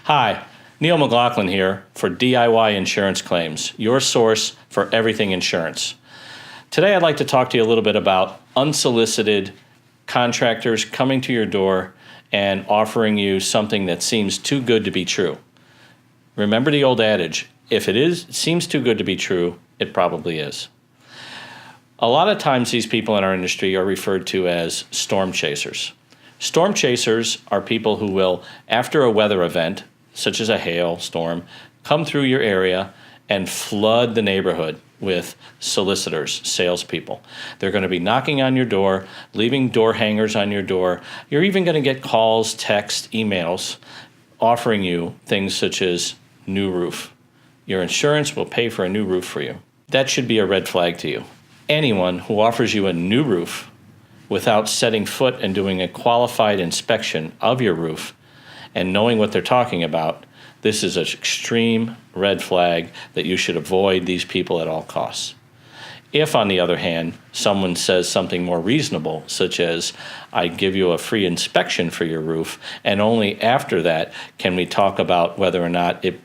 Hi, Neil McLaughlin here for DIY Insurance Claims, your source for everything insurance. Today I'd like to talk to you a little bit about unsolicited contractors coming to your door and offering you something that seems too good to be true. Remember the old adage, if it seems too good to be true, it probably is. A lot of times these people in our industry are referred to as storm chasers. Storm chasers are people who will, after a weather event, such as a hail storm, come through your area and flood the neighborhood with solicitors, salespeople. They're going to be knocking on your door, leaving door hangers on your door. You're even going to get calls, texts, emails offering you things such as new roof. Your insurance will pay for a new roof for you. That should be a red flag to you. Anyone who offers you a new roof without setting foot and doing a qualified inspection of your roof and knowing what they're talking about, this is an extreme red flag that you should avoid these people at all costs. If, on the other hand, someone says something more reasonable, such as, I give you a free inspection for your roof, and only after that can we talk about whether or not it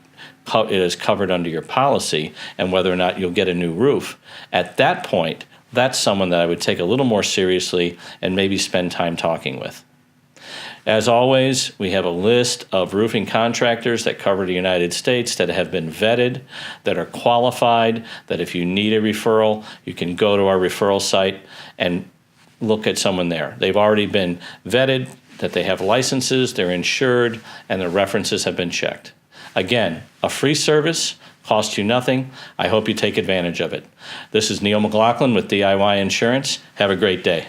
is covered under your policy and whether or not you'll get a new roof, at that point, that's someone that I would take a little more seriously and maybe spend time talking with. As always, we have a list of roofing contractors that cover the United States that have been vetted, that are qualified, that if you need a referral, you can go to our referral site and look at someone there. They've already been vetted, that they have licenses, they're insured, and their references have been checked. Again, a free service, costs you nothing. I hope you take advantage of it. This is Neil McLaughlin with DIY Insurance. Have a great day.